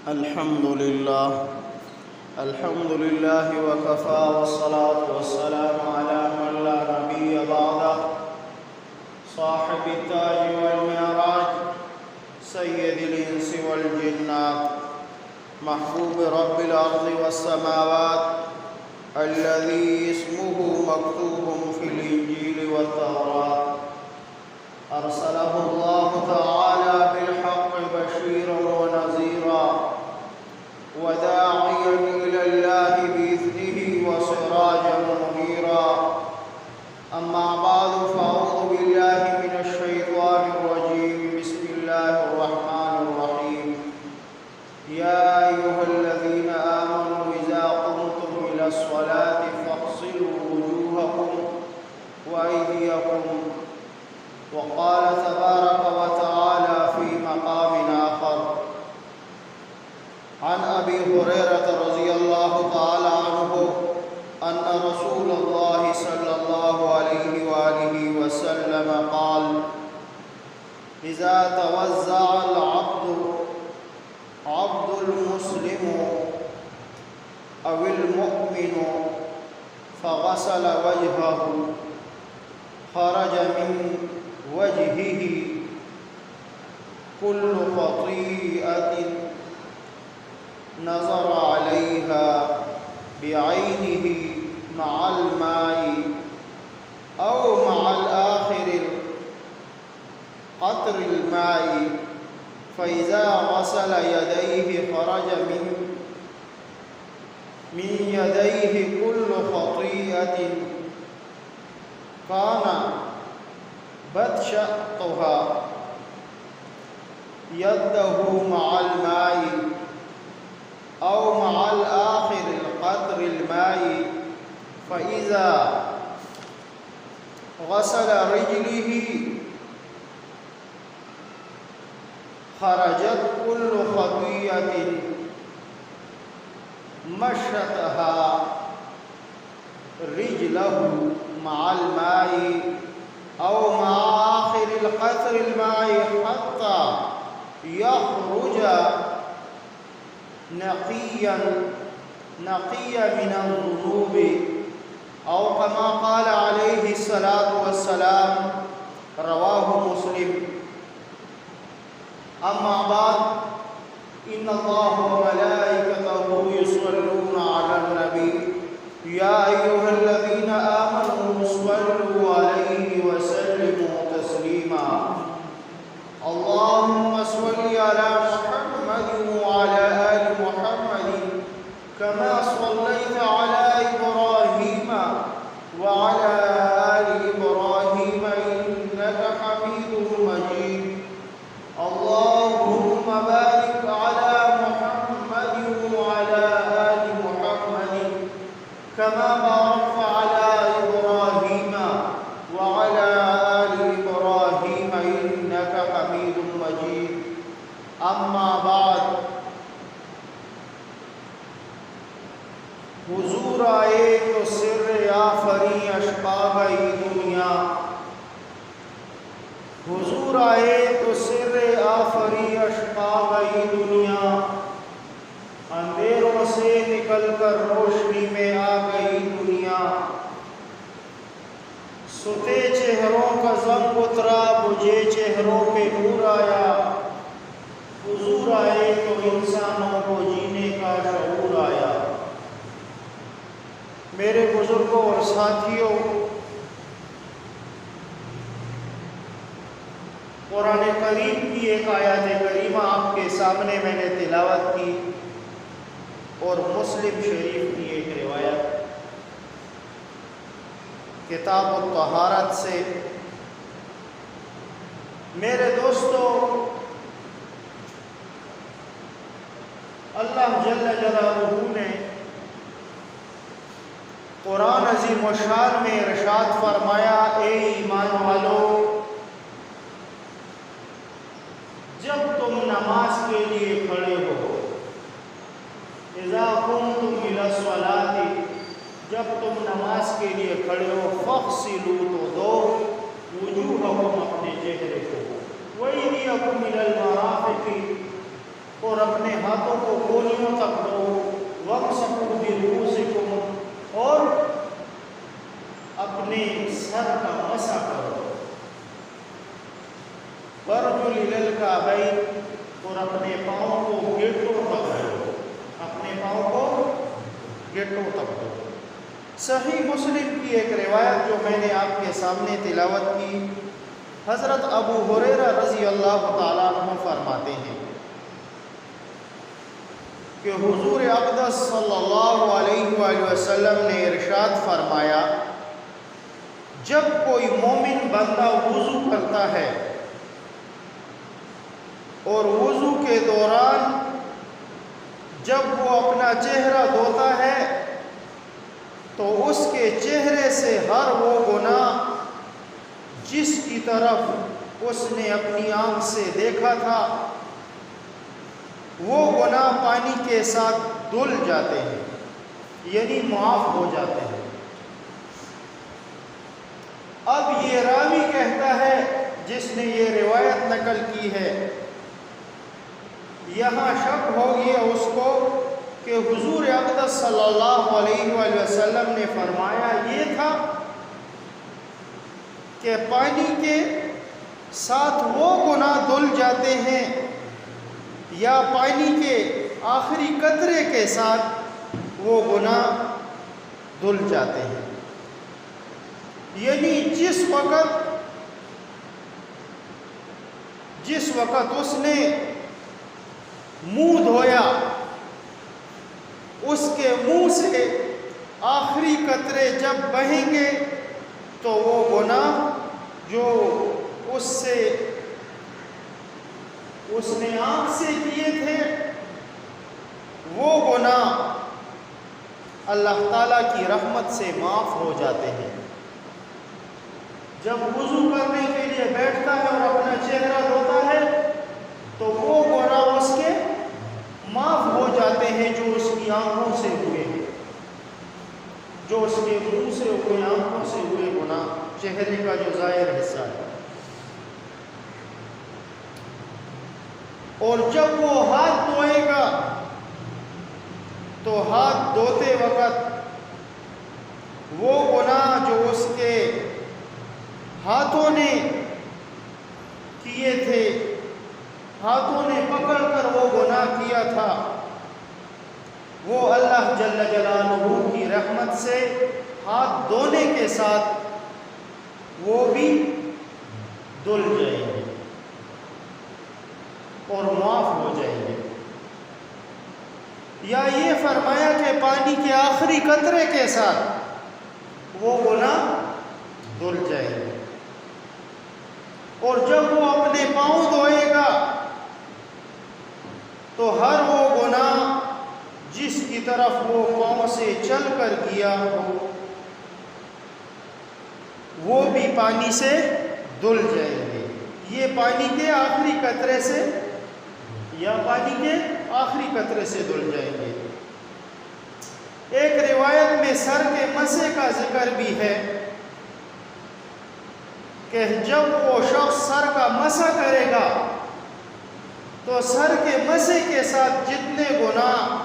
الحمد لله وكفى والصلاة والسلام على من لا نبي بعده صاحب التاج والمعراج سيد الإنس والجنات محبوب رب الأرض والسماوات الذي اسمه مكتوب في الإنجيل والتوراة أرسله الله تعالى بالحق بشيرا ونذيرا وداعيا إلى الله بإذنه وسراجا منيرا أما بعد فأعوذ بالله من الشيطان الرجيم بسم الله الرحمن الرحيم يا أيها الذين آمنوا إذا قمتم إلى الصلاة فاغسلوا وجوهكم وأيديكم وقال تبارك وتعالى في مقام آخر عن أبي هريرة رضي الله تعالى عنه أن رسول الله صلى الله عليه وآله وسلم قال إذا توزع العبد المسلم أو المؤمن فغسل وجهه خرج من وجهه كل خطيئة نظر عليها بعينه مع الماء أو مع الآخر قطر الماء فإذا غسل يديه خرج من يديه كل خطيئة كان بدشقها يده مع الماء أو مع الآخر القطر الماء فإذا غسل رجله خرجت كل خطيئة مشتها رجله مع الماء أو مع آخر القطر الماء حتى يخرج نقيا من الذنوب أو كما قال عليه الصلاة والسلام رواه مسلم. أما بعد إن الله وملائكته يصلون على النبي يا أيها الذين آمنوا صلوا عليه وسلموا تسليما اللهم صل على محمد وعلى آل محمد كما صليت على إبراهيم وعلى آل إبراهيم إنك حميد مجيد اللهم بارك على محمد وعلى آل محمد كما باركت على إبراهيم وعلى آل إبراهيم إنك حميد مجيد. أما بعد حضور آئے تو سر آفری اشقا گئی دنیا حضور آئے تو سر آفری اشقا گئی دنیا اندھیروں سے نکل کر روشنی میں آ گئی دنیا ستے چہروں کا زنگ اترا بجھے چہروں پہ نور آیا حضور آئے تو انسانوں کو جینے کا شعور آیا. میرے بزرگوں اور ساتھیوں، قرآن کریم کی ایک آیت کریمہ آپ کے سامنے میں نے تلاوت کی اور مسلم شریف کی ایک روایت کتاب الطہارت سے. میرے دوستو، اللہ جل جلالہ نے قرآن عظیم الشان میں ارشاد فرمایا، اے ایمان والو، جب تم نماز کے لیے کھڑے ہو، اذا قمتم الی الصلاۃ، جب تم نماز کے لیے کھڑے ہو، فاغسلوا، تو دو وجوہکم، اپنے چہرے کو، وَأَيْدِيَكُمْ إِلَى الْمَرَافِقِ، اور اپنے ہاتھوں کو کونیوں تک دھو، وامسحوا برؤوسکم اور اپنے سر کا مسح کرو، وارجل الی الکعبین اور اپنے پاؤں کو گھٹنوں تک دھو، اپنے پاؤں کو گھٹنوں تک دھو۔ صحیح مسلم کی ایک روایت جو میں نے آپ کے سامنے تلاوت کی، حضرت ابو ہریرہ رضی اللہ تعالیٰ عنہ فرماتے ہیں کہ حضور اقدس صلی اللہ علیہ وآلہ وسلم نے ارشاد فرمایا، جب کوئی مومن بندہ وضو کرتا ہے اور وضو کے دوران جب وہ اپنا چہرہ دھوتا ہے تو اس کے چہرے سے ہر وہ گناہ جس کی طرف اس نے اپنی آنکھ سے دیکھا تھا وہ گناہ پانی کے ساتھ دھل جاتے ہیں، یعنی معاف ہو جاتے ہیں۔ اب یہ راوی کہتا ہے جس نے یہ روایت نقل کی ہے، یہاں شک ہو گیا اس کو کہ حضور اقدس صلی اللہ علیہ وآلہ وسلم نے فرمایا یہ تھا کہ پانی کے ساتھ وہ گناہ دھل جاتے ہیں یا پانی کے آخری قطرے کے ساتھ وہ گناہ دھل جاتے ہیں، یعنی جس وقت اس نے منہ دھویا اس کے منہ سے آخری قطرے جب بہیں گے تو وہ گناہ جو اس نے آنکھ سے کیے تھے وہ گناہ اللہ تعالیٰ کی رحمت سے معاف ہو جاتے ہیں۔ جب وضو کرنے کے لیے بیٹھتا ہے اور اپنا چہرہ دھوتا ہے تو وہ گناہ اس کے معاف ہو جاتے ہیں جو اس کی آنکھوں سے ہوئے ہیں، جو اس کے منہ سے ہوئے، آنکھوں سے ہوئے گناہ، چہرے کا جو ظاہر حصہ ہے۔ اور جب وہ ہاتھ دھوئے گا تو ہاتھ دھوتے وقت وہ گناہ جو اس کے ہاتھوں نے کیے تھے، ہاتھوں نے پکڑ کر وہ گناہ کیا تھا، وہ اللہ جل جلالہ کی رحمت سے ہاتھ دھونے کے ساتھ وہ بھی دھل جائیں گے اور معاف ہو جائیں گے۔ یا یہ فرمایا کہ پانی کے آخری قطرے کے ساتھ وہ گناہ دھل جائیں گے۔ اور جب وہ اپنے پاؤں دھوئے گا تو ہر وہ گناہ جس کی طرف وہ پاؤں سے چل کر گیا ہو وہ بھی پانی سے دھل جائیں گے، یہ پانی کے آخری قطرے سے یا پانی کے آخری قطرے سے دھل جائیں گے۔ ایک روایت میں سر کے مسح کا ذکر بھی ہے کہ جب وہ شخص سر کا مسح کرے گا تو سر کے مسح کے ساتھ جتنے گناہ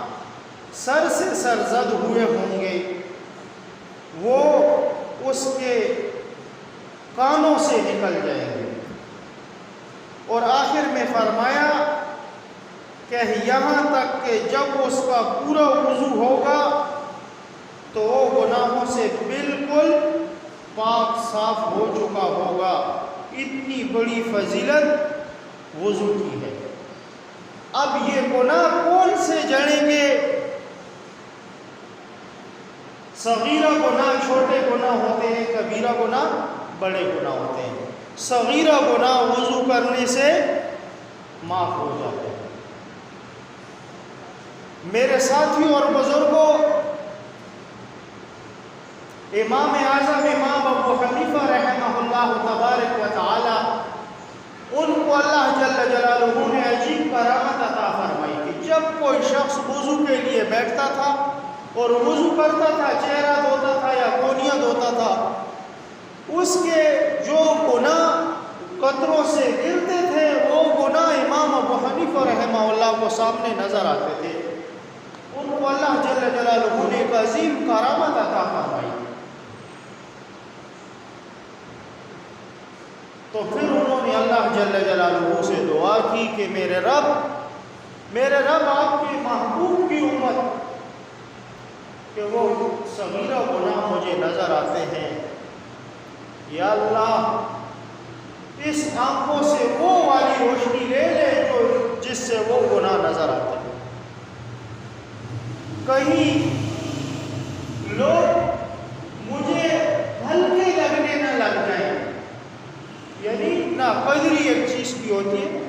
سر سے سرزد ہوئے ہوں گے وہ اس کے کانوں سے نکل جائیں گے۔ اور آخر میں فرمایا کہ یہاں تک کہ جب اس کا پورا وضو ہوگا تو وہ گناہوں سے بالکل پاک صاف ہو چکا ہوگا۔ اتنی بڑی فضیلت وضو کی ہے۔ اب یہ گناہ کون سے جڑیں گے؟ صغیرہ گناہ چھوٹے گناہ ہوتے ہیں، کبیرہ گناہ بڑے گناہ ہوتے ہیں۔ صغیرہ گناہ وضو کرنے سے معاف ہو جاتے ہیں۔ میرے ساتھی اور بزرگوں، امام اعظم امام ابو حنیفہ رحمہ اللہ تبارک و تعالی، ان کو اللہ جل جلالہ نے عجیب کرامت عطا فرمائی کہ جب کوئی شخص وضو کے لیے بیٹھتا تھا اور وضو کرتا تھا، چہرہ دھوتا تھا یا کونیاں دھوتا تھا، اس کے جو گناہ قطروں سے گرتے تھے وہ گناہ امام ابو حنیفہ حنیفہ رحمہ اللہ کو سامنے نظر آتے تھے، ان کو اللہ جل جلالہ نے ایک عظیم کرامت عطا فرمائی. تو پھر انہوں نے اللہ جل جلالہ سے دعا کی کہ میرے رب آپ کے محبوب کی امت کہ وہ صغیرہ گناہ مجھے نظر آتے ہیں، یا اللہ اس آنکھوں سے وہ والی روشنی لے لے جس سے وہ گناہ نظر آتے ہیں. کہیں لوگ مجھے ہلکے لگنے نہ لگ جائیں، یعنی ناقدری ایک چیز کی ہوتی ہے.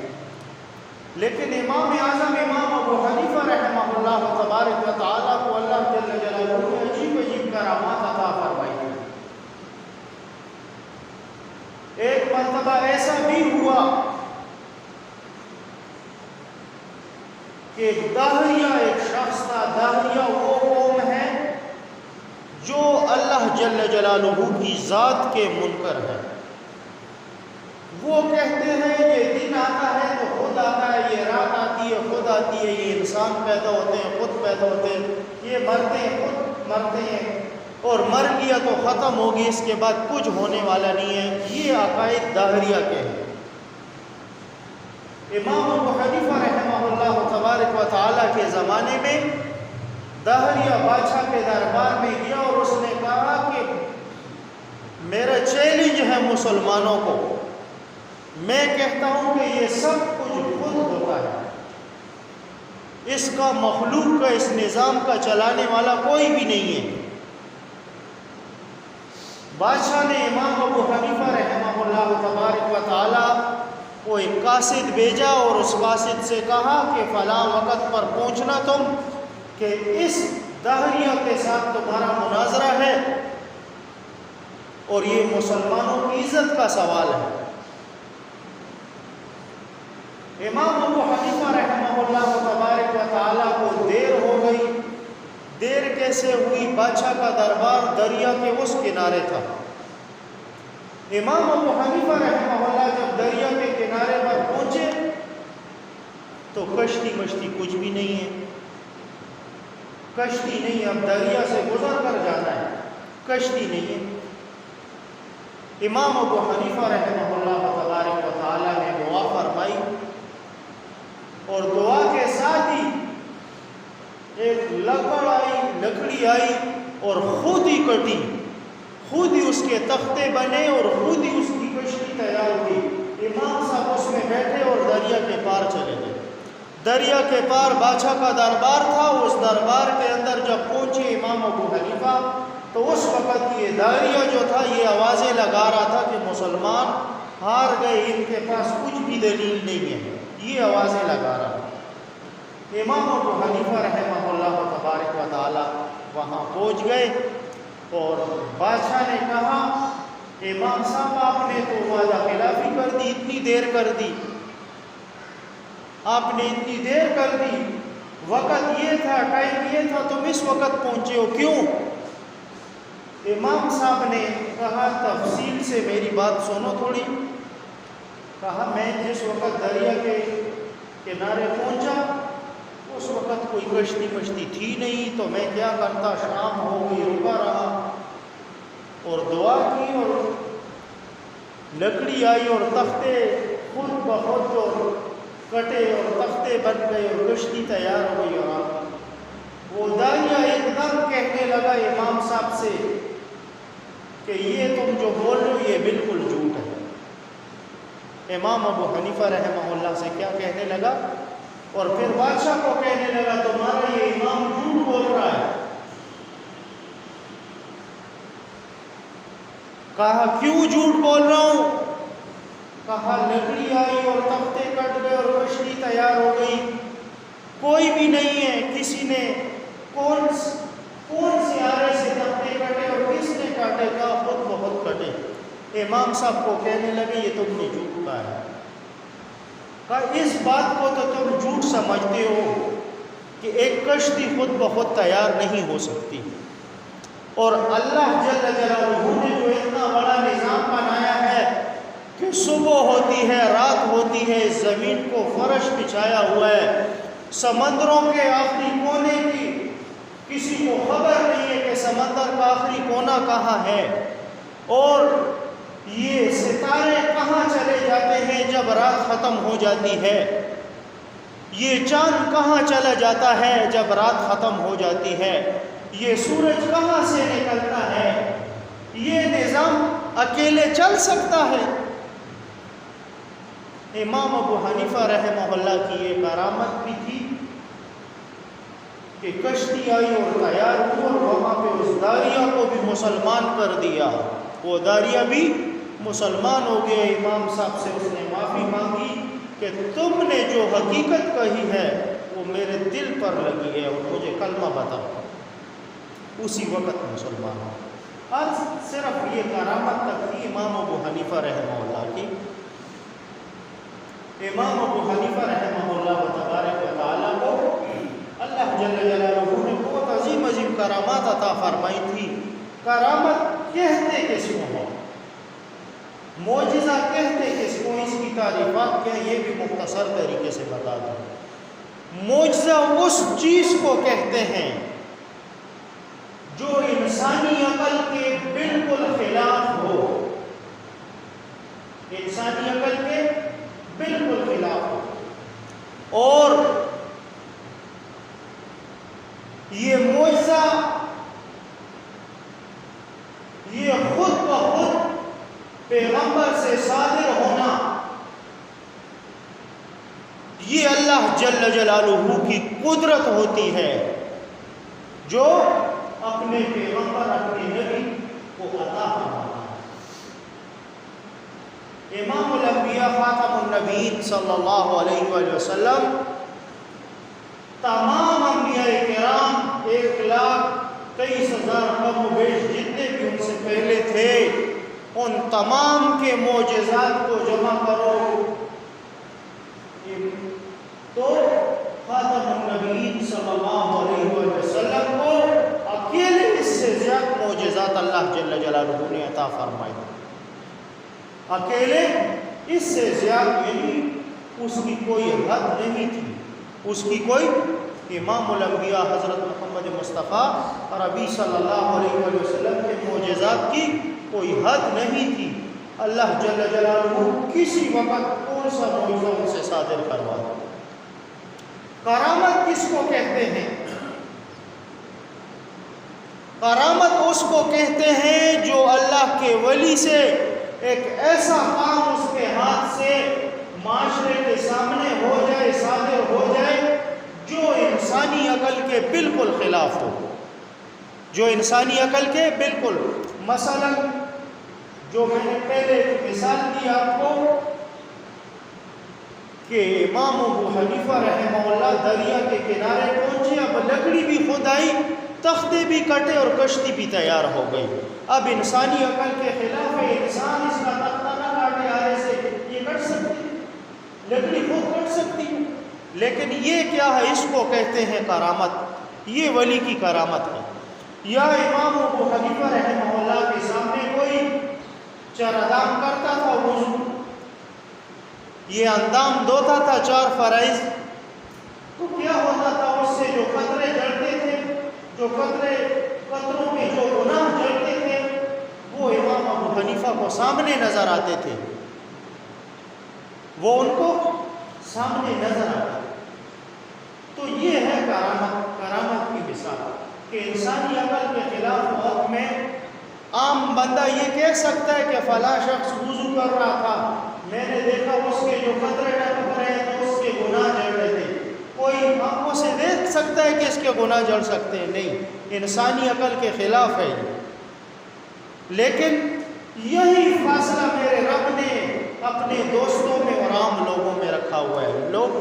لیکن امام اعظم امام ابو حنیفہ رحمہ اللہ تبارک و تعالیٰ کو اللہ جل جلالہ نے عجیب عجیب کرامات عطا فرمائی. ایک مرتبہ ایسا بھی ہوا کہ داہریہ ایک شخص تھا. داہریہ وہ قوم ہے جو اللہ جل جلالہ کی ذات کے منکر ہے. وہ کہتے ہیں یہ دن آتا ہے تو خود آتا ہے، یہ رات آتی ہے خود آتی ہے، یہ انسان پیدا ہوتے ہیں خود پیدا ہوتے ہیں، یہ مرتے ہیں خود مرتے ہیں، اور مر گیا تو ختم ہوگی، اس کے بعد کچھ ہونے والا نہیں ہے. یہ عقائد داہریہ کے ہیں. امام ابو حنیفہ رحمہ اللہ تبارک و تعالیٰ کے زمانے میں داہریہ بادشاہ کے دربار میں گیا اور اس نے کہا کہ میرا چیلنج ہے مسلمانوں کو، میں کہتا ہوں کہ یہ سب کچھ خود ہوتا ہے، اس کا مخلوق کا اس نظام کا چلانے والا کوئی بھی نہیں ہے. بادشاہ نے امام ابو حنیفہ رحمہ اللہ تبارک و تعالیٰ کو ایک قاصد بھیجا اور اس قاصد سے کہا کہ فلاں وقت پر پہنچنا تم کہ اس داہریہ کے ساتھ تمہارا مناظرہ ہے اور یہ مسلمانوں کی عزت کا سوال ہے. امام ابو حنیفہ رحمہ اللہ تبارک و تعالیٰ کو دیر ہو گئی. دیر کیسے ہوئی؟ بادشاہ کا دربار دریا کے اس کنارے تھا. امام ابو حنیفہ رحمہ اللہ جب دریا کے کنارے پر پہنچے تو کشتی کچھ بھی نہیں ہے. کشتی نہیں، اب دریا سے گزر کر جانا ہے، کشتی نہیں ہے. امام ابو حنیفہ رحمہ اللہ تبارک و تعالیٰ نے دعا فرمائی اور دعا کے ساتھ ہی ایک لکڑی آئی اور خود ہی کٹی، خود ہی اس کے تختے بنے اور خود ہی اس کی کشتی تیار ہوئی. امام صاحب اس میں بیٹھے اور دریا کے پار چلے گئے. دریا کے پار بادشاہ کا دربار تھا. اس دربار کے اندر جب پہنچے امام ابو حنیفہ تو اس وقت یہ داہریہ جو تھا یہ آوازیں لگا رہا تھا کہ مسلمان ہار گئے، ان کے پاس کچھ بھی دلیل نہیں ہے، یہ آوازیں لگا رہا تھا. امام ابو حنیفہ رحمہ اللہ تبارک و تعالیٰ وہاں پہنچ گئے اور بادشاہ نے کہا امام صاحب آپ نے تو وعدہ خلافی کر دی، اتنی دیر کر دی، آپ نے اتنی دیر کر دی، وقت یہ تھا، ٹائم یہ تھا، تم اس وقت پہنچے ہو کیوں؟ امام صاحب نے کہا تفصیل سے میری بات سنو تھوڑی. کہا میں جس وقت دریا کے کنارے پہنچا اس وقت کوئی کشتی تھی نہیں، تو میں کیا کرتا، شام ہو گئی، رکا رہا اور دعا کی اور لکڑی آئی اور تختے خود بخود اور کٹے اور تختے بن گئے اور کشتی تیار ہو گئی. اور وہ داہریہ ایک دم کہنے لگا امام صاحب سے کہ یہ تم جو بول رہے ہو یہ بالکل جھوٹ ہے. امام ابو حنیفہ رحمہ اللہ سے کیا کہنے لگا اور پھر بادشاہ کو کہنے لگا تمہارا یہ امام جھوٹ بول رہا ہے. کہا کیوں جھوٹ بول رہا ہوں؟ کہا لکڑی آئی اور تختے کٹ گئے اور کشتی تیار ہو گئی، کوئی بھی نہیں ہے، کسی نے کون سے آرے سے تختے کٹے اور کس نے کاٹے؟ کہا خود بہت کٹے. امام صاحب کو کہنے لگے یہ تم نے جھوٹ کہا ہے. کہا اس بات کو تو تم جھوٹ سمجھتے ہو کہ ایک کشتی خود بخود تیار نہیں ہو سکتی، اور اللہ جل جلالہ نے جو اتنا بڑا نظام بنایا ہے کہ صبح ہوتی ہے، رات ہوتی ہے، زمین کو فرش بچھایا ہوا ہے، سمندروں کے آخری کونے کی کسی کو خبر نہیں ہے کہ سمندر کا آخری کونا کہاں ہے، اور یہ ستارے کہاں چلے جاتے ہیں جب رات ختم ہو جاتی ہے، یہ چاند کہاں چلا جاتا ہے جب رات ختم ہو جاتی ہے، یہ سورج کہاں سے نکلتا ہے، یہ نظام اکیلے چل سکتا ہے؟ امام ابو حنیفہ رحمہ اللہ کی یہ کرامت بھی تھی کہ کشتی آئی اور تیار ہوئی اور وہاں پہ اس داریہ کو بھی مسلمان کر دیا، وہ داریہ بھی مسلمان ہو گیا۔ امام صاحب سے اس نے معافی مانگی کہ تم نے جو حقیقت کہی ہے وہ میرے دل پر لگی ہے اور مجھے کلمہ بتاؤ، اسی وقت مسلمان ہو۔ آج صرف یہ کرامت تک تھی امام ابو حنیفہ رحمہ اللہ کی۔ امام ابو حنیفہ رحمہ اللہ تبارک و تعالیٰ کو اللہ جل جلالہ نے بہت عظیم عظیم کرامات عطا فرمائی تھی۔ کرامت کہتے کس کو ہے، معجزہ کہتے کس کو، اس کی تعریفات کیا، یہ بھی مختصر طریقے سے بتا دوں۔ معجزہ اس چیز کو کہتے ہیں جو انسانی عقل کے بالکل خلاف ہو، انسانی عقل کے بالکل خلاف ہو، اور یہ معجزہ یہ خود بخود پیغمبر سے صادر ہونا، یہ اللہ جل جلالہ کی قدرت ہوتی ہے جو اپنے پیغمبر اپنے نبی کو عطا فرماتا ہے۔ امام الانبیاء خاتم النبیین صلی اللہ علیہ وآلہ وسلم تمام انبیاء کرام 1,23,000 کم و بیش جتنے بھی ان سے پہلے تھے، ان تمام کے معجزات کو جمع کرو تو خاتم النبیین صلی اللہ علیہ وسلم کو اکیلے اس سے زیادہ معجزات اللہ جل جلالہ نے عطا فرمائے، اکیلے اس سے زیادہ، یعنی اس کی کوئی حد نہیں تھی، اس کی کوئی، امام الانبیاء حضرت محمد مصطفیٰ عربی صلی اللہ علیہ وسلم کے معجزات کی کوئی حد نہیں تھی۔ اللہ جل جلالہ کسی وقت کون سا معجزہ ان سے صادر کروا دے۔ کرامت کس کو کہتے ہیں؟ کرامت اس کو کہتے ہیں جو اللہ کے ولی سے ایک ایسا کام اس کے ہاتھ سے معاشرے کے سامنے ہو جائے، صادر ہو جائے، جو انسانی عقل کے بالکل خلاف ہو، جو انسانی عقل کے بالکل، مثلا جو میں نے پہلے مثال دی آپ کو کہ امام ابو حنیفہ رحمہ اللہ دریا کے کنارے پہنچے، اب لکڑی بھی خود آئی، تختے بھی کٹے اور کشتی بھی تیار ہو گئی۔ اب انسانی عقل کے خلاف ہے، انسان اس کا تختہ نہ کاٹے آرے سے، یہ کٹ سکتی، لکڑی خود کٹ سکتی، لیکن یہ کیا ہے، اس کو کہتے ہیں کرامت، یہ ولی کی کرامت ہے۔ یا امام ابو حنیفہ رحمہ اللہ کے سامنے کوئی چارادام کرتا تھا وضو، یہ اندام دھوتا تھا 4 فرائض، تو کیا ہوتا تھا، اس سے جو قطرے جڑتے تھے، جو قطروں میں جو گناہ جڑتے تھے، وہ امام ابو حنیفہ کو سامنے نظر آتے تھے، وہ ان کو سامنے نظر آتے تھے۔ تو یہ ہے کرامت کی مثال کہ انسانی عقل کے خلاف وقت میں عام بندہ یہ کہہ سکتا ہے کہ فلاں شخص وضو کر رہا تھا، میں نے دیکھا اس کے جو قطرے ٹپک رہے ہیں تو اس کے گناہ جڑ رہے تھے، کوئی آنکھوں سے دیکھ سکتا ہے کہ اس کے گناہ جڑ سکتے ہیں؟ نہیں، انسانی عقل کے خلاف ہے۔ لیکن یہی فاصلہ میرے رب نے اپنے دوستوں میں اور عام لوگوں میں رکھا ہوا ہے۔ لوگ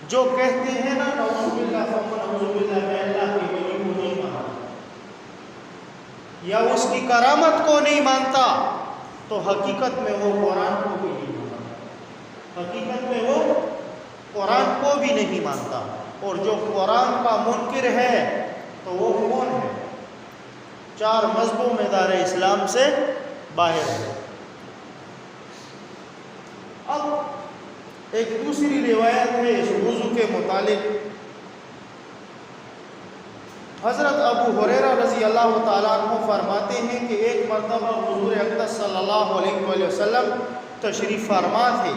جو کہتے ہیں نا نعوذ باللہ نعوذ باللہ، میں اللہ کے ولی کو نہیں مانتا یا اس کی کرامت کو نہیں مانتا، تو حقیقت میں وہ قرآن کو بھی نہیں مانتا، حقیقت میں وہ قرآن کو بھی نہیں مانتا، اور جو قرآن کا منکر ہے تو وہ کون ہے؟ 4 مذہبوں میں دار اسلام سے باہر ہے۔ اب ایک دوسری روایت ہے اس وضو کے متعلق. حضرت ابو ہریرہ رضی اللہ تعالیٰ عنہ فرماتے ہیں کہ ایک مرتبہ حضور اقدس صلی اللہ علیہ وآلہ وسلم تشریف فرما تھے.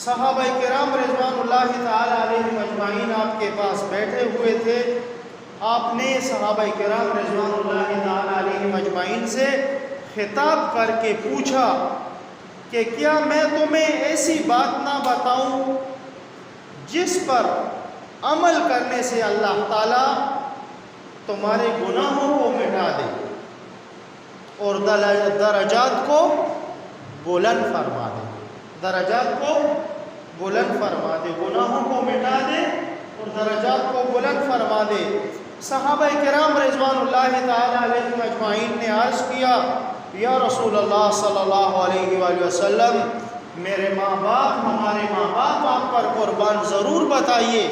صحابہ کرام رضوان اللہ تعالیٰ علیہم اجمعین آپ کے پاس بیٹھے ہوئے تھے. آپ نے صحابہ کرام رضوان اللہ تعالیٰ علیہم اجمعین سے خطاب کر کے پوچھا کہ کیا میں تمہیں ایسی بات نہ بتاؤں جس پر عمل کرنے سے اللہ تعالیٰ تمہارے گناہوں کو مٹا دے اور درجات کو بلند فرما دے. درجات کو بلند فرما دے، گناہوں کو مٹا دے اور درجات کو بلند فرما دے. صحابہ کرام رضوان اللہ تعالیٰ علیہم اجمعین نے عرض کیا یا رسول اللہ صلی اللہ علیہ وآلہ وسلم، میرے ماں باپ، ہمارے ماں باپ آپ پر قربان، ضرور بتائیے.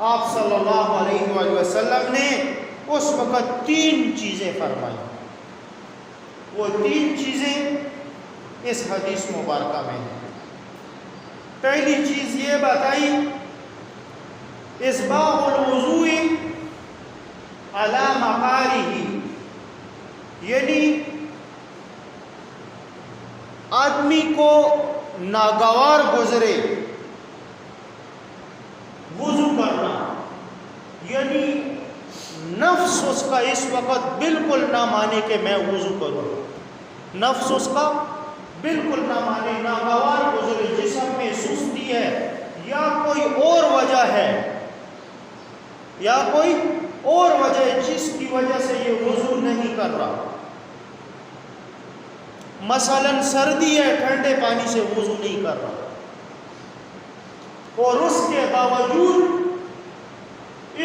آپ صلی اللہ علیہ وآلہ وسلم نے اس وقت 3 چیزیں فرمائی. وہ 3 چیزیں اس حدیث مبارکہ میں ہیں. پہلی چیز یہ بتائی اسباغ الوضوء علی مقارہ، یعنی آدمی کو ناگوار گزرے وضو کرنا، یعنی نفس اس کا اس وقت بالکل نہ مانے کہ میں وضو کروں. نفس اس کا بالکل نہ مانے، ناگوار گزرے، جسم میں سستی ہے یا کوئی اور وجہ ہے، یا کوئی اور وجہ ہے جس کی وجہ سے یہ وضو نہیں کر رہا. مثلا سردی ہے، ٹھنڈے پانی سے وضو نہیں کر رہا، اور اس کے باوجود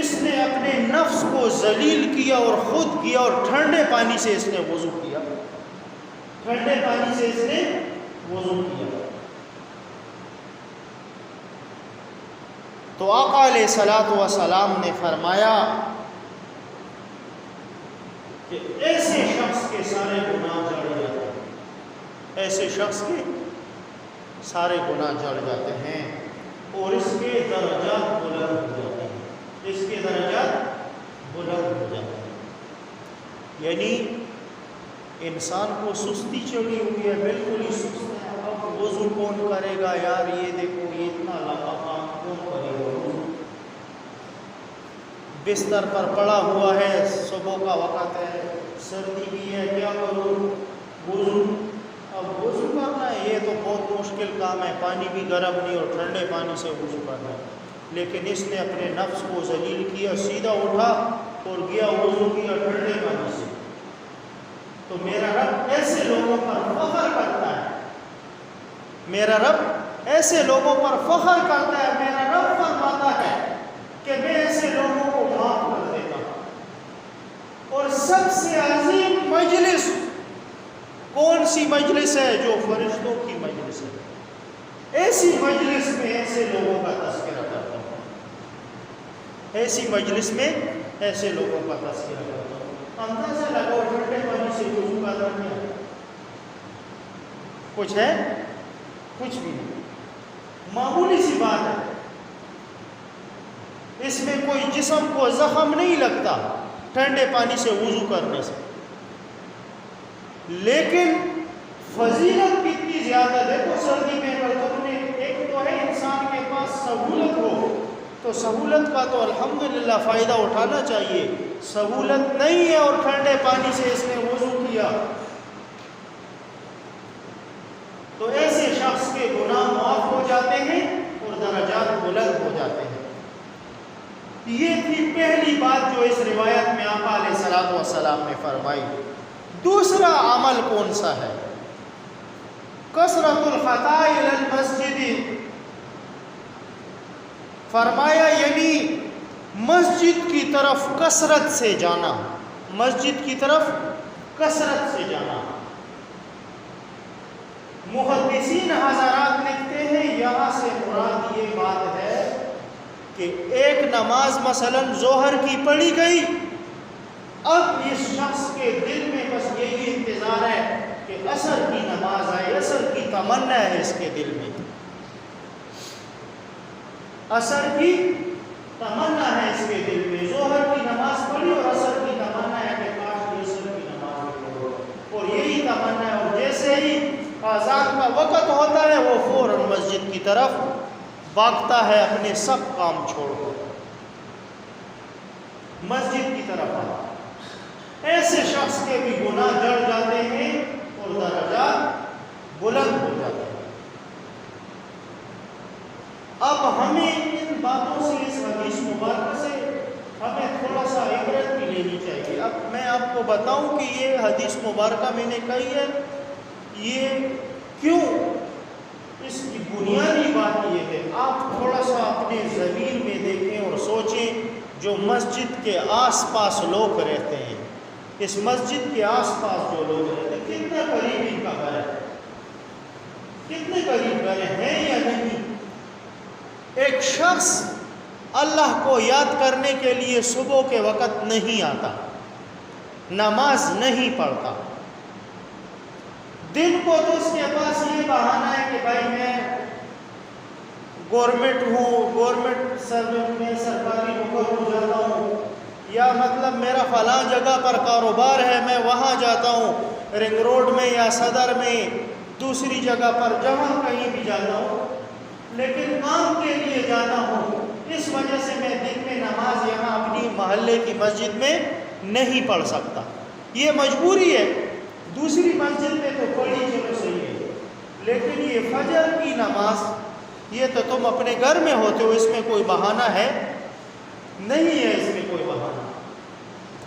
اس نے اپنے نفس کو ذلیل کیا اور خود کیا اور ٹھنڈے پانی سے اس نے وضو کیا. ٹھنڈے پانی سے اس نے وضو کیا. تو آقا علیہ الصلوۃ والسلام نے فرمایا کہ ایسے شخص کے سارے گناہ جڑ جاتے ہیں، ایسے شخص کے سارے گناہ جڑ جاتے ہیں اور اس کے درجات بلند ہو جاتے ہیں. اس کے درجات بلند ہو جاتے ہیں. یعنی انسان کو سستی چڑھی ہوئی ہے، بالکل ہی سست ہے. اب وضو کون کرے گا یار، یہ دیکھو یہ اتنا لمبا کام کون کرے گا. بستر پر پڑا ہوا ہے، صبح کا وقت ہے، سردی بھی ہے، کیا کروں، وضو. اب وضو کرنا ہے یہ تو بہت مشکل کام ہے، پانی بھی گرم نہیں اور ٹھنڈے پانی سے وضو کرنا ہے. لیکن اس نے اپنے نفس کو ذلیل کیا، سیدھا اٹھا اور گیا وضو کیا ٹھنڈے پانی سے. تو میرا رب ایسے لوگوں پر فخر کرتا ہے، میرا رب ایسے لوگوں پر فخر کرتا ہے. میرا رب فرماتا ہے کہ میں ایسے لوگوں کو معاف کر دیتا ہوں. اور سب سے عظیم مجلس کون سی مجلس ہے؟ جو فرشتوں کی مجلس ہے. ایسی مجلس میں ایسے لوگوں کا تذکرہ کرتا ہوں، ایسی مجلس میں ایسے لوگوں کا تذکرہ کرتا ہوں. اندازہ لگاؤ ٹھنڈے پانی سے وضو کا درجہ کچھ ہے؟ کچھ بھی نہیں، معمولی سی بات ہے. اس میں کوئی جسم کو زخم نہیں لگتا ٹھنڈے پانی سے وضو کرنے سے. لیکن فضیلت کتنی زیادہ. دیکھو سردی میں اگر تم نے، ایک تو ہے انسان کے پاس سہولت ہو تو سہولت کا تو الحمدللہ فائدہ اٹھانا چاہیے. سہولت نہیں ہے اور ٹھنڈے پانی سے اس نے وضو کیا تو ایسے شخص کے گناہ معاف ہو جاتے ہیں اور درجات بلند ہو جاتے ہیں. یہ تھی پہلی بات جو اس روایت میں آقا علیہ الصلوۃ والسلام نے فرمائی. دوسرا عمل کون سا ہے؟ کثرت الخطا الی المسجد. فرمایا یعنی مسجد کی طرف کثرت سے جانا، مسجد کی طرف کثرت سے جانا. محدثین حضرات لکھتے ہیں یہاں سے مراد یہ بات ہے کہ ایک نماز مثلا ظہر کی پڑھی گئی، اب اس شخص کے دل میں بس یہی انتظار ہے کہ کہ عصر کی نماز آئے، عصر کی تمنا ہے اس کے دل میں، عصر کی تمنا ہے اس کے دل میں، ظہر کی نماز پڑھی اور عصر کی تمنا ہے کہ کاش کی عصر کی نماز پڑھو، اور یہی تمنا ہے، اور جیسے ہی اذان کا وقت ہوتا ہے وہ فوراً مسجد کی طرف بھاگتا ہے، اپنے سب کام چھوڑ کر مسجد کی طرف آتا ہے۔ ایسے شخص کے بھی گناہ جڑ جاتے ہیں اور درجات بلند ہو جاتے ہیں۔ اب ہمیں ان باتوں سے، اس حدیث مبارکہ سے ہمیں تھوڑا سا عبرت بھی لینی چاہیے۔ اب میں آپ کو بتاؤں کہ یہ حدیث مبارکہ میں نے کہی ہے، یہ کیوں، اس کی بنیادی بات یہ ہے، آپ تھوڑا سا اپنے ضمیر میں دیکھیں اور سوچیں، جو مسجد کے آس پاس لوگ رہتے ہیں، اس مسجد کے آس پاس جو لوگ رہتے ہیں، کتنے قریب ان کا گھر ہے، کتنے قریب گھر ہیں یا نہیں؟ ایک شخص اللہ کو یاد کرنے کے لیے صبح کے وقت نہیں آتا، نماز نہیں پڑھتا، دن کو تو اس کے پاس یہ بہانہ ہے کہ بھائی میں گورنمنٹ ہوں، گورنمنٹ سروس میں سرکاری نوکر ہو جاتا ہوں، یا مطلب میرا فلاں جگہ پر کاروبار ہے میں وہاں جاتا ہوں، رنگ روڈ میں یا صدر میں، دوسری جگہ پر جہاں کہیں بھی جاتا ہوں، لیکن کام کے لیے جانا ہوں، اس وجہ سے میں دن میں نماز یہاں اپنی محلے کی مسجد میں نہیں پڑھ سکتا، یہ مجبوری ہے، دوسری مسجد میں تو پڑھی چلو صحیح ہے، لیکن یہ فجر کی نماز یہ تو تم اپنے گھر میں ہوتے ہو، اس میں کوئی بہانہ ہے نہیں ہے، اس میں کوئی بہانہ،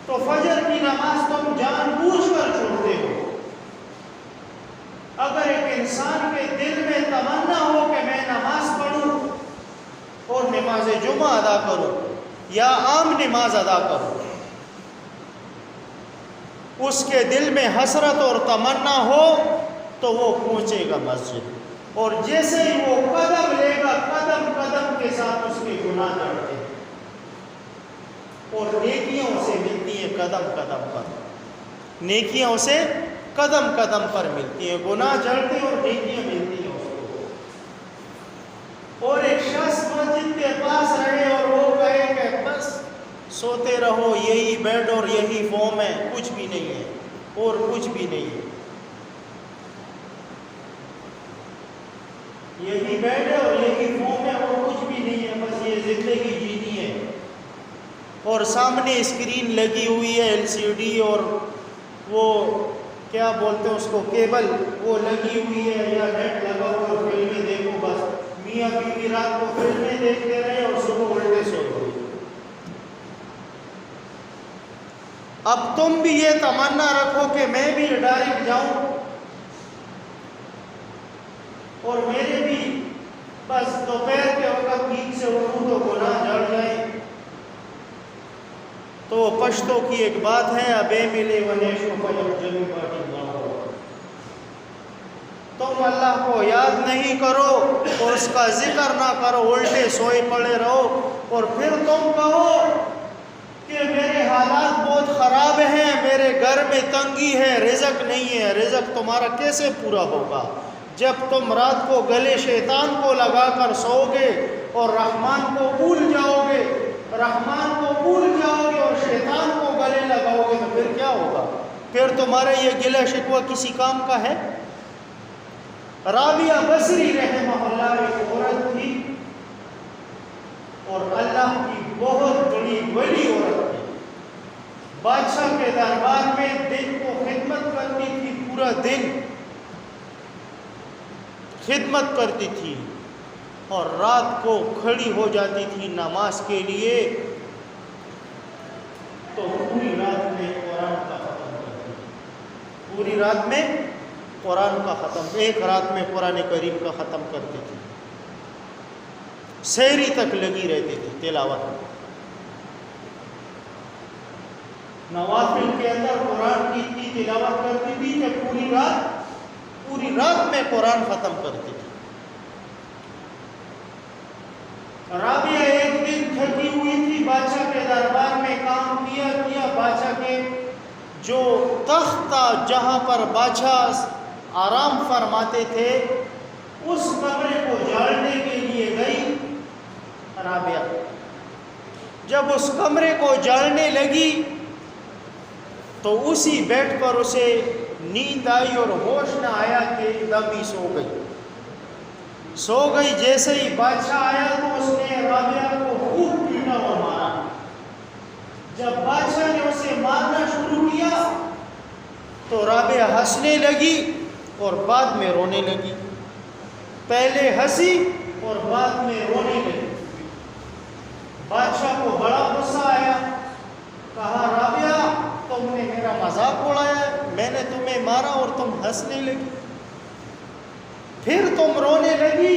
تو فجر کی نماز تم جان بوجھ کر چھوڑتے ہو۔ اگر ایک انسان کے دل میں تمنا ہو کہ میں نماز پڑھوں اور نماز جمعہ ادا کروں یا عام نماز ادا کروں، اس کے دل میں حسرت اور تمنا ہو تو وہ پہنچے گا مسجد، اور جیسے ہی وہ قدم لے گا، قدم قدم کے ساتھ اس کے گناہ جڑتے ہیں اور نیکیاں اسے ملتی ہیں قدم قدم پر، نیکیاں اسے قدم قدم پر ملتی ہیں، گناہ جڑتے ہیں اور نیکیاں ملتی ہیں اس کو۔ اور ایک شخص مسجد کے پاس رہے اور وہ کہے کہ بس سوتے رہو، یہی بیڈ اور یہی فارم ہے، کچھ بھی نہیں ہے اور کچھ بھی نہیں ہے، یہی بیڈ ہے اور یہی فارم ہے اور کچھ بھی نہیں ہے، بس یہ زندگی جیتی ہے، اور سامنے اسکرین لگی ہوئی ہے LCD اور وہ کیا بولتے ہیں اس کو، کیبل وہ لگی ہوئی ہے یا نیٹ لگا ہوا، اور فلمیں دیکھو، بس میاں بیوی رات کو فلمیں دیکھتے رہے اور صبح الٹے سو گئے۔ اب تم بھی یہ تمنا رکھو کہ میں بھی ڈائریکٹ جاؤں اور میرے بھی بس دوپہر کے وقت نیند سے اٹھوں تو گناہ جڑ جائیں، تو پشتوں کی ایک بات ہے، ابے ملے ونیشو فجر جمی باٹی نہ ہو، تم اللہ کو یاد نہیں کرو اور اس کا ذکر نہ کرو، الٹے سوئے پڑے رہو، اور پھر تم کہو کہ میرے حالات بہت خراب ہیں، میرے گھر میں تنگی ہے، رزق نہیں ہے۔ رزق تمہارا کیسے پورا ہوگا جب تم رات کو گلے شیطان کو لگا کر سو گے اور رحمان کو بھول جاؤ گے، رحمان کو بھول جاؤ گے اور شیطان کو گلے لگاؤ گے، تو پھر کیا ہوگا؟ پھر تمہارا یہ گلہ شکوہ کسی کام کا ہے؟ رابعہ بصری رحمہ اللہ ایک عورت تھی اور اللہ کی بہت بڑی ولی عورت تھی، بادشاہ کے دربار میں دن کو خدمت کرتی تھی، پورا دن خدمت کرتی تھی اور رات کو کھڑی ہو جاتی تھی نماز کے لیے، تو پوری رات میں قرآن کا ختم کرتی تھی، پوری رات میں قرآن کا ختم، ایک رات میں قرآن کریم کا ختم کرتی تھی، سحری تک لگی رہتی تھی تلاوت میں، نوافل کے اندر قرآن کی اتنی تلاوت کرتی تھی کہ پوری رات میں قرآن ختم کرتی تھی۔ رابعہ ایک دن تھکی ہوئی تھی، بادشاہ کے دربار میں کام کیا، بادشاہ کے جو تخت تھا جہاں پر بادشاہ آرام فرماتے تھے، اس کمرے کو جاڑنے کے لیے گئی رابعہ۔ جب اس کمرے کو جاڑنے لگی تو اسی بیڈ پر اسے نیند آئی اور ہوش نہ آیا کہ دم ہی سو گئی۔ جیسے ہی بادشاہ آیا تو اس نے رابعہ کو خوب پیٹا اور مارا۔ جب بادشاہ نے اسے مارنا شروع کیا تو رابعہ ہنسنے لگی اور بعد میں رونے لگی۔ پہلے ہنسی اور بعد میں رونے لگی۔ بادشاہ کو بڑا غصہ آیا، کہا رابعہ تم نے میرا مذاق اڑایا ہے، میں نے تمہیں مارا اور تم ہنسنے لگی، پھر تم رونے لگی،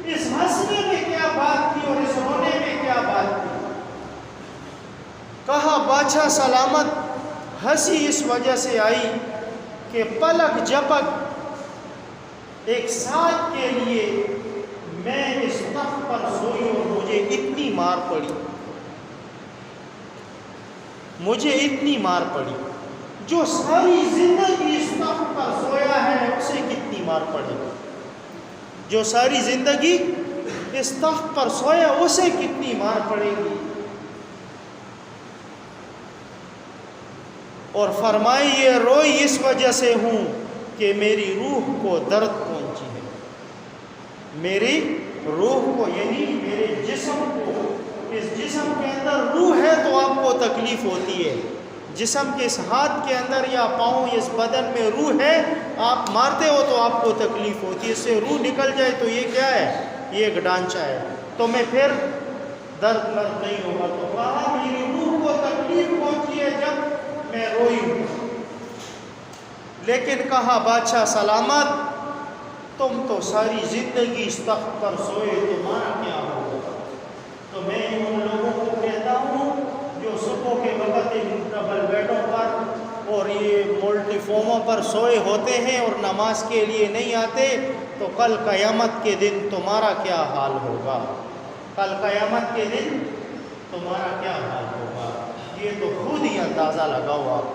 اس ہنسنے میں کیا بات تھی اور اس رونے میں کیا بات تھی؟ کہا بادشاہ سلامت، ہنسی اس وجہ سے آئی کہ پلک جھپک ایک ساتھ کے لیے میں اس تخت پر سوئی اور مجھے اتنی مار پڑی، جو ساری زندگی اس تخت پر سویا ہے اسے کتنی مار پڑے گی، جو ساری زندگی اس تخت پر سویا اسے کتنی مار پڑے گی۔ اور فرمائی یہ روئی اس وجہ سے ہوں کہ میری روح کو درد پہنچی ہے، میری روح کو یعنی میرے جسم کو، اس جسم کے اندر روح ہے تو آپ کو تکلیف ہوتی ہے، جسم کے اس ہاتھ کے اندر یا پاؤں اس بدن میں روح ہے، آپ مارتے ہو تو آپ کو تکلیف ہوتی ہے، اس سے روح نکل جائے تو یہ کیا ہے، یہ ایک ڈھانچہ ہے، تو میں پھر درد مرد نہیں ہوگا۔ تو کہا میری روح کو تکلیف پہنچی ہے جب میں روئی ہوں، لیکن کہا بادشاہ سلامت تم تو ساری زندگی اس تخت پر سوئے، تمہارا کیا ہوگا؟ تو میں ان لوگوں کو کہتا ہوں جو صبح کے وقت ان ڈبل بیڈوں پر اور یہ ملٹی فارموں پر سوئے ہوتے ہیں اور نماز کے لیے نہیں آتے، تو کل قیامت کے دن تمہارا کیا حال ہوگا؟ کل قیامت کے دن تمہارا کیا حال ہوگا؟ یہ تو خود ہی اندازہ لگاؤ آپ۔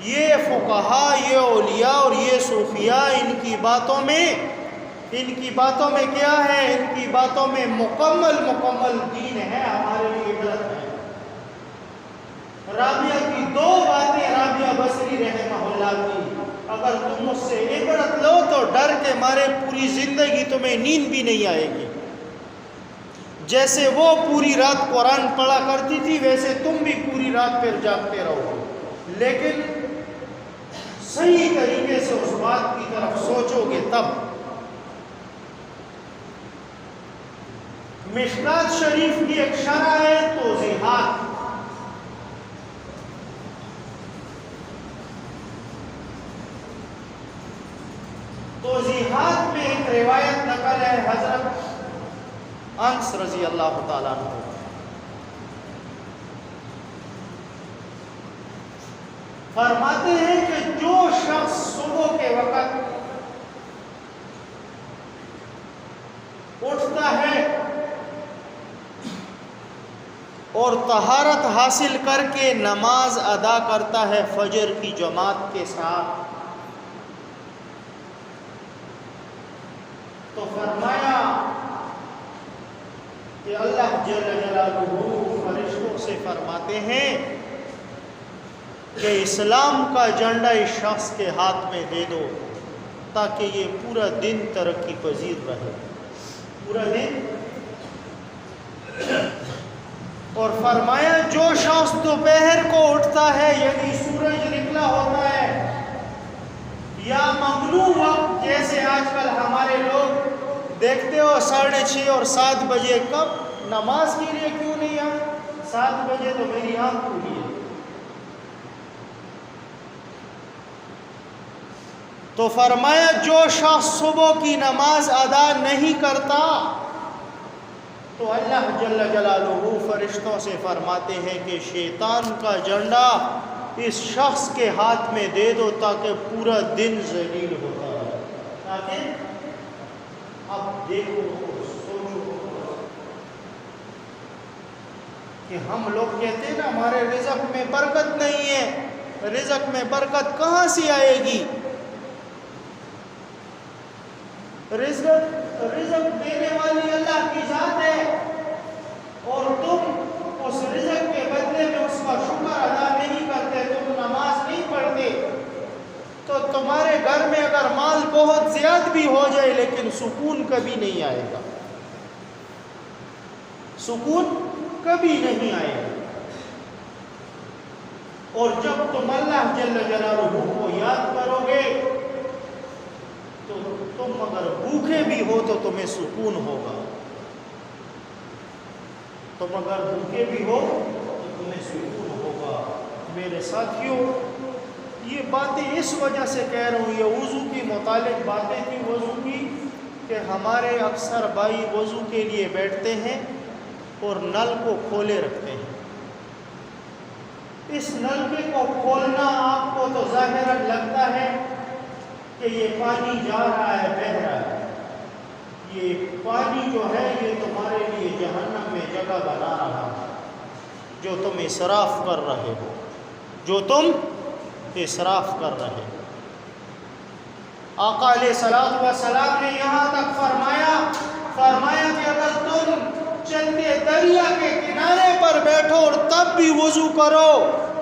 یہ فقہا، یہ اولیاء اور یہ صوفیاء، ان کی باتوں میں کیا ہے؟ ان کی باتوں میں مکمل دین ہے، ہمارے لیے عبرت ہے۔ رابعہ کی دو باتیں رابعہ بصری رحمہ اللہ کی، اگر تم مجھ سے عبرت لو تو ڈر کے مارے پوری زندگی تمہیں نیند بھی نہیں آئے گی۔ جیسے وہ پوری رات قرآن پڑھا کرتی تھی ویسے تم بھی پوری رات پھر جاگتے رہو گے، لیکن صحیح طریقے سے اس بات کی طرف سوچو گے تب۔ مشکات شریف کی ایک شرح ہے توضیحات، توضیحات میں ایک روایت نقل ہے حضرت انس رضی اللہ تعالیٰ عنہ، فرماتے ہیں کہ جو شخص صبح کے وقت اٹھتا ہے اور طہارت حاصل کر کے نماز ادا کرتا ہے فجر کی جماعت کے ساتھ، تو فرمایا کہ اللہ جل جلالہ فرشتوں سے فرماتے ہیں کہ اسلام کا جھنڈا اس شخص کے ہاتھ میں دے دو تاکہ یہ پورا دن ترقی پذیر رہے، پورا دن۔ اور فرمایا جو شخص دوپہر کو اٹھتا ہے یعنی سورج نکلا ہوتا ہے یا مغرب وقت، جیسے آج کل ہمارے لوگ دیکھتے ہو 6:30 اور 7 بجے، کب نماز کے لیے کیوں نہیں آئے؟ 7 بجے تو میری آنکھ کھلی ہے۔ تو فرمایا جو شخص صبح کی نماز ادا نہیں کرتا تو اللہ جل جلالہ فرشتوں سے فرماتے ہیں کہ شیطان کا جھنڈا اس شخص کے ہاتھ میں دے دو تاکہ پورا دن ذلیل ہوتا ہے۔ تاکہ اب دیکھو سوچو کہ ہم لوگ کہتے ہیں نا ہمارے رزق میں برکت نہیں ہے، رزق میں برکت کہاں سے آئے گی؟ رزق دینے والی اللہ کی ذات ہے، اور تم اس رزق کے بدلے میں اس کا شکر ادا نہیں کرتے، تم نماز نہیں پڑھتے، تو تمہارے گھر میں اگر مال بہت زیادہ بھی ہو جائے لیکن سکون کبھی نہیں آئے گا، سکون کبھی نہیں آئے گا۔ اور جب تم اللہ جل جلالہ کو یاد کرو گے تو تم اگر بھوکے بھی ہو تو تمہیں سکون ہوگا، تم اگر بھوکے بھی ہو تو تمہیں سکون ہوگا۔ میرے ساتھیوں، یہ باتیں اس وجہ سے کہہ رہا ہوں، یہ وضو کی متعلق باتیں تھی وضو کی، کہ ہمارے اکثر بھائی وضو کے لیے بیٹھتے ہیں اور نل کو کھولے رکھتے ہیں۔ اس نلکے کو کھولنا آپ کو تو ظاہراً لگتا ہے کہ یہ پانی جا رہا ہے، بہہ رہا ہے، یہ پانی جو ہے یہ تمہارے لیے جہنم میں جگہ بنا رہا ہے، جو تم اسراف کر رہے ہو، جو تم اسراف کر رہے ہو۔ آقا علیہ الصلوۃ والسلام نے یہاں تک فرمایا کہ اگر تم چلتے دریا کے کنارے پر بیٹھو اور تب بھی وضو کرو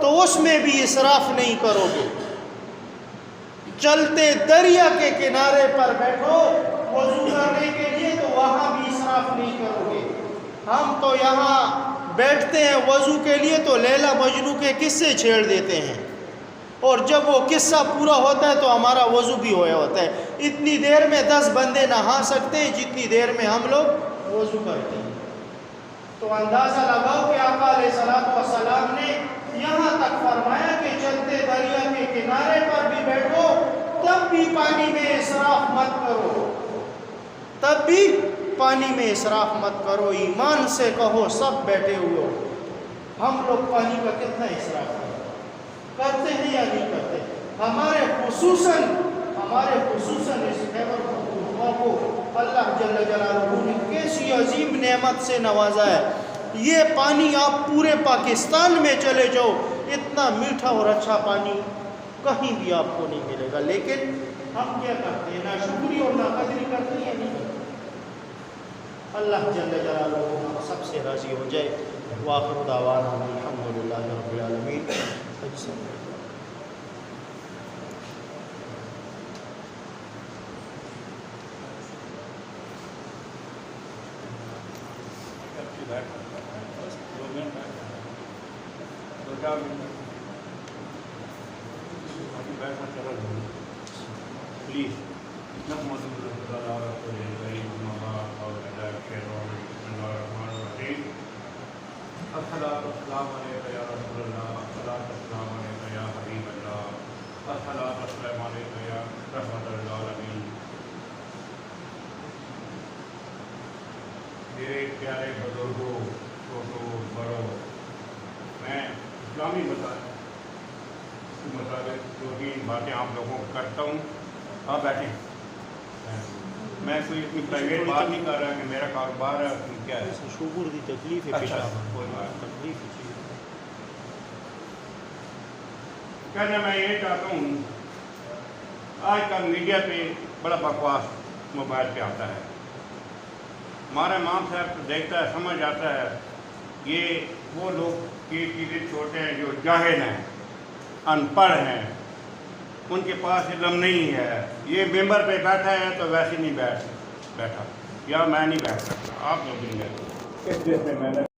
تو اس میں بھی اسراف نہیں کرو گے۔ چلتے دریا کے کنارے پر بیٹھو وضو کرنے کے لیے تو وہاں بھی اسراف نہیں کرو گے۔ ہم تو یہاں بیٹھتے ہیں وضو کے لیے تو لیلا مجنوں کے قصے چھیڑ دیتے ہیں، اور جب وہ قصہ پورا ہوتا ہے تو ہمارا وضو بھی ہوا ہوتا ہے۔ اتنی دیر میں 10 بندے نہا سکتے ہیں جتنی دیر میں ہم لوگ وضو کرتے ہیں۔ تو اندازہ لگاؤ کہ آقا علیہ السلام نے یہاں تک فرمایا کہ چلتے دریا کے کنارے پر بھی بیٹھو تب بھی پانی میں اسراف مت کرو، تب بھی پانی میں اسراف مت کرو۔ ایمان سے کہو، سب بیٹھے ہوئے ہو، ہم لوگ پانی کا کتنا اسراف کرتے ہیں یا نہیں کرتے؟ ہمارے خصوصاً اس خیبر پختونخوا کو اللہ جل جلالہ نے کیسی عظیم نعمت سے نوازا ہے۔ یہ پانی آپ پورے پاکستان میں چلے جاؤ، اتنا میٹھا اور اچھا پانی کہیں بھی آپ کو نہیں ملے گا، لیکن ہم کیا کرتے ہیں؟ ناشکری اور ناقدری کرتے ہیں، نہیں کرتے۔ اللہ جل جلالہ ہم سب سے راضی ہو جائے۔ وآخر دعوانا الحمدللہ رب العالمین۔ پلیز السلام علیکم یا رسول اللہ، السلام علیکم یا حبیب اللہ، السلام علیکم یا رحمت للعالمین۔ میرے پیارے بزرگوں، چھوٹوں بڑوں، میں اسلامی مطابق جو بھی باتیں آپ لوگوں کو کرتا ہوں، آپ بیٹھیں، میں کوئی اتنی پرائیویٹ بات نہیں کر رہا کہ میرا کاروبار ہے کیا ہے، شکر دی تکلیف ہے، اچھا کوئی بات کہنا میں یہ چاہتا ہوں، آج کل میڈیا پہ بڑا بکواس موبائل پہ آتا ہے، ہمارا امام صاحب دیکھتا ہے، سمجھ آتا ہے، یہ وہ لوگ یہ چیزیں چھوٹے ہیں جو جاہل ہیں، ان پڑھ ہیں، ان کے پاس علم نہیں ہے، یہ ممبر پہ بیٹھا ہے تو ویسے نہیں بیٹھا، یا میں نہیں بیٹھ سکتا، آپ لوگ نہیں بیٹھ سکتے۔ اس لیے میں